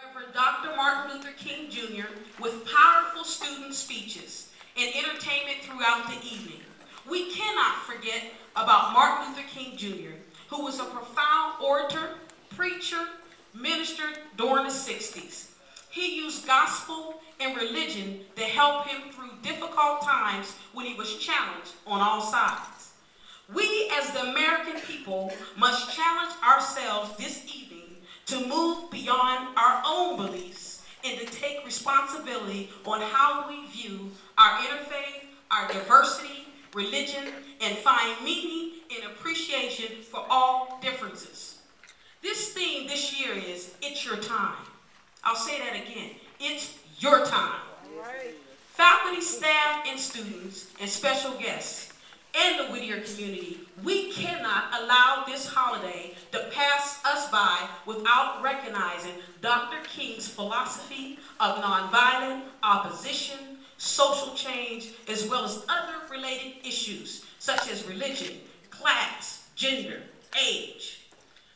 Reverend Dr. Martin Luther King Jr. with powerful student speeches and entertainment throughout the evening. We cannot forget about Martin Luther King Jr., who was a profound orator, preacher, minister during the 60s. He used gospel and religion to help him through difficult times when he was challenged on all sides. We as the American people must challenge ourselves this evening to move beyond our own beliefs and to take responsibility on how we view our interfaith, our diversity, religion, and find meaning and appreciation for all differences. This theme this year is, it's your time. I'll say that again, it's your time. Faculty, staff, and students, and special guests, and the Whittier community, we cannot allow this holiday to pass us by without recognizing Dr. King's philosophy of nonviolent opposition, social change, as well as other related issues such as religion, class, gender, age.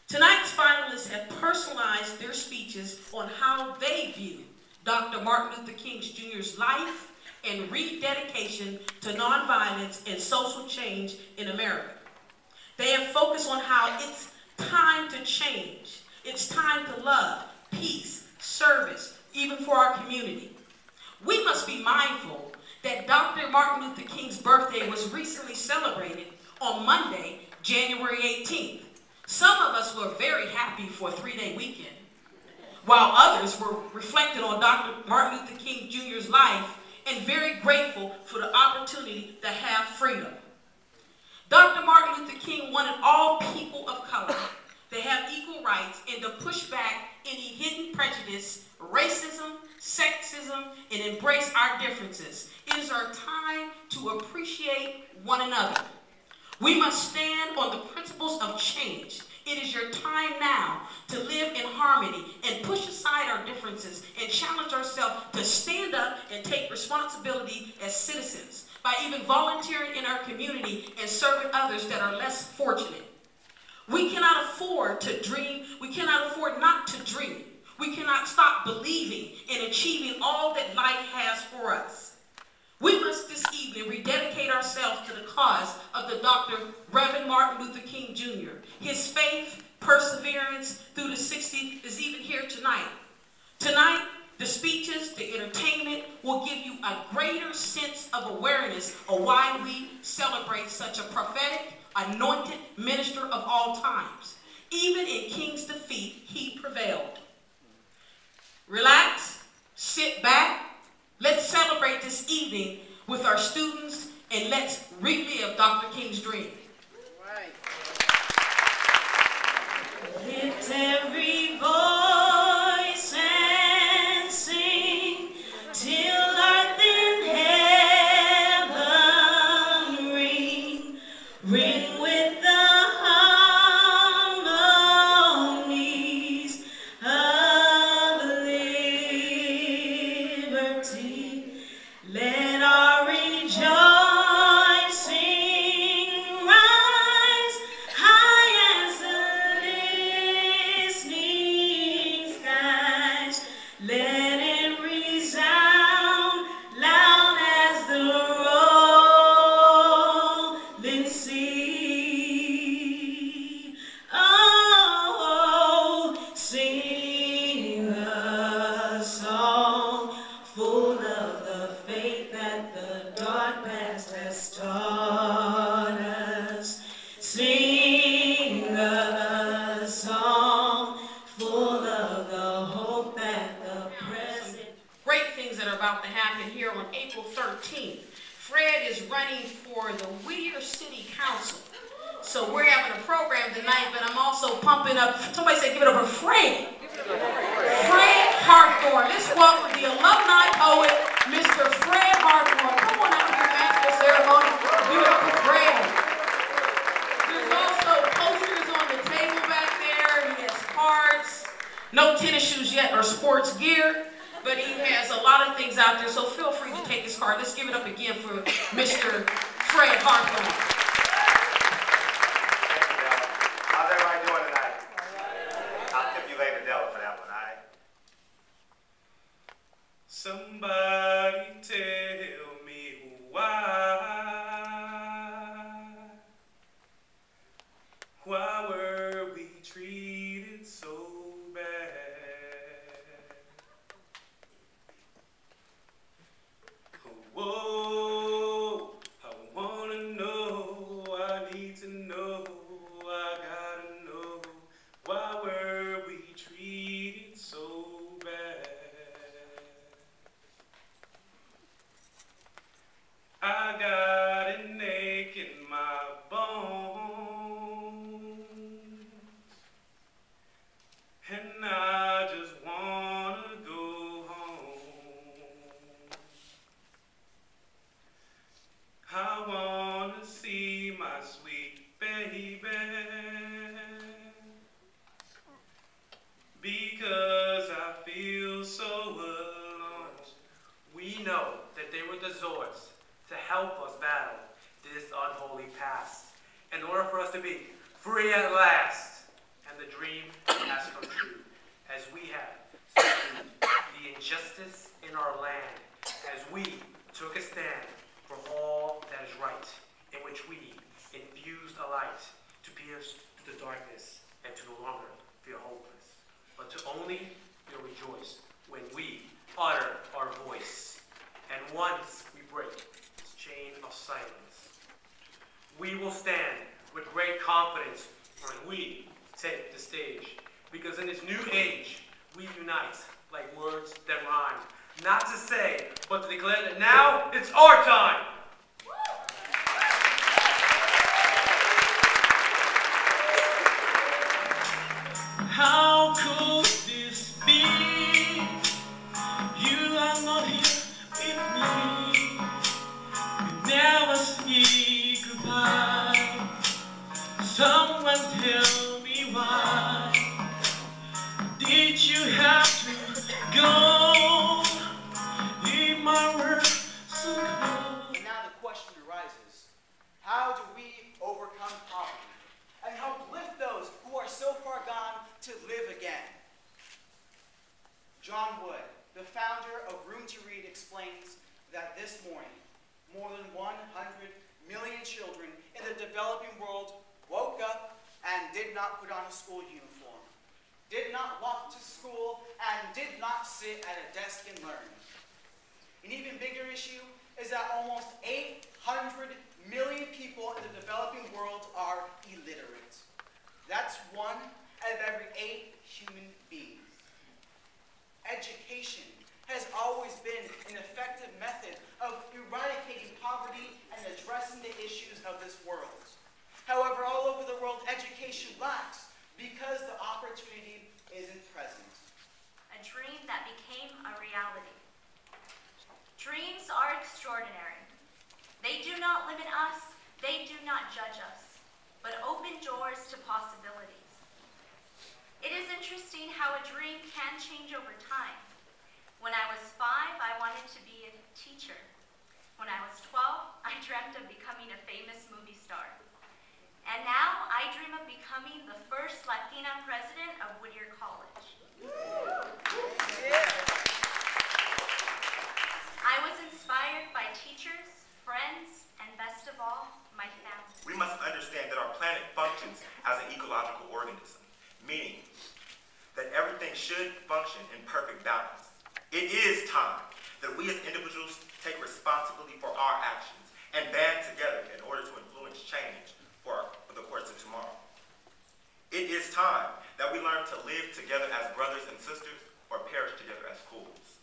Tonight's finalists have personalized their speeches on how they view Dr. Martin Luther King Jr.'s life and rededication to nonviolence and social change in America. They have focused on how it's time to change. It's time to love, peace, service, even for our community. We must be mindful that Dr. Martin Luther King's birthday was recently celebrated on Monday, January 18th. Some of us were very happy for a 3-day weekend, while others were reflecting on Dr. Martin Luther King Jr.'s life and very grateful for the opportunity to have freedom. Dr. Martin Luther King wanted all people of color to have equal rights and to push back any hidden prejudice, racism, sexism, and embrace our differences. It is our time to appreciate one another. We must stand on the principles of change. It is your time now to live in harmony and push aside our differences and challenge ourselves to stand up and take responsibility as citizens by even volunteering in our community and serving others that are less fortunate. We cannot afford to dream. We cannot afford not to dream. We cannot stop believing and achieving all that life has for us. We must this evening rededicate ourselves to the cause of the Dr. Reverend Martin Luther King Jr. His faith, perseverance through the 60s is even here tonight. Tonight, the speeches, the entertainment will give you a greater sense of awareness of why we celebrate such a prophetic, anointed minister of all times. Even in King's defeat, he prevailed. Relax, sit back. Let's celebrate this evening with our students and let's relive Dr. King's dream. Right. Lift every voice and sing till earth and heaven ring, ring with the harmonies of liberty. Let our rejoicing rise high as the listening skies. Let it resound loud as the rolling sea. Oh, sing a song full of the faith that the dark past has taught us. Sing a song full of the hope that the present. Great things that are about to happen here on April 13th. Fred is running for the Whittier City Council. So we're having a program tonight, but I'm also pumping up, somebody say give it up for Fred. Fred Harthorne. Let's welcome the alumni poet, Mr. Fred Harthorne. Come on out to your master ceremony. Give it up for Fred. There's also posters on the table back there. He has cards. No tennis shoes yet or sports gear, but he has a lot of things out there, so feel free to take his card. Let's give it up again for Mr. Fred Harthorne. How's everybody doing tonight? I'll tip you later, Della, for that one, all right? Somebody tell me why were we treated so bad? Whoa, I wanna know, I need to know, I gotta know, why were we treated so bad? I got an ache in my bones, and I just wanna go home. I wanna see my sweet baby, because I feel so alone. We know that they were the Zords to help us battle this unholy past, in order for us to be free at last. And the dream has come true, as we have subdued the injustice in our land, as we took a stand for all that is right, in which we infused a light to pierce through the darkness and to no longer feel hopeless, but to only feel rejoiced when we utter our voice. And once we break this chain of silence, we will stand with great confidence when we take the stage. Because in this new age, we unite like words that rhyme. Not to say, but to declare that now it's our time. How could this be? You are not here with me. We never say goodbye. Someone tell me why. Did you have to go? In my world so cold. And now the question arises, how do we overcome poverty and help lift those who are so far gone to live again? John Wood, the founder of Room to Read, explains that this morning, more than 100 million children in the developing world woke up and did not put on a school uniform, did not walk to school, and did not sit at a desk and learn. An even bigger issue is that almost 800 million people in the developing world are illiterate. That's 1 out of every 8 human beings. Education has always been an effective method of eradicating poverty and addressing the issues of this world. However, all over the world, education lacks because the opportunity isn't present. A dream that became a reality. Dreams are extraordinary. They do not limit us, they do not judge us, but open doors to possibilities. It is interesting how a dream can change over time. When I was 5, I wanted to be a teacher. When I was 12, I dreamt of becoming a famous movie star. And now I dream of becoming the first Latina president of Whittier College. I was inspired by teachers, friends, and best of all, my family. We must understand that our planet functions as an ecological organism, meaning that everything should function in perfect balance. It is time that we as individuals take responsibility for our actions and band together in order to influence change for the course of tomorrow. It is time that we learn to live together as brothers and sisters or perish together as fools.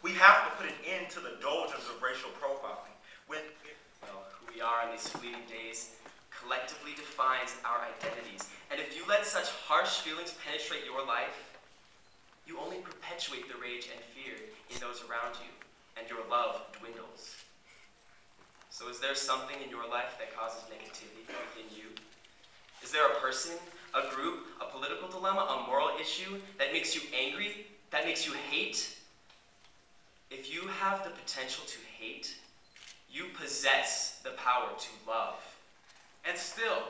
We have to put an end to the doldrums of racial profiling. Who we are in these fleeting days collectively defines our identities. And if you let such harsh feelings penetrate your life, you only perpetuate the rage and fear in those around you, and your love dwindles. So is there something in your life that causes negativity within you? Is there a person, a group, a political dilemma, a moral issue that makes you angry, that makes you hate? If you have the potential to hate, you possess the power to love. And still,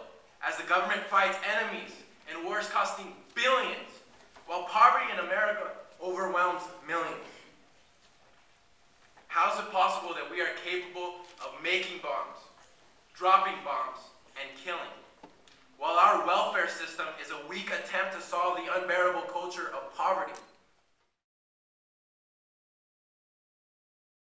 as the government fights enemies and wars costing billions, while poverty in America overwhelms millions, How is it possible that we are capable of making bombs, dropping bombs, and killing, while our welfare system is a weak attempt to solve the unbearable culture of poverty?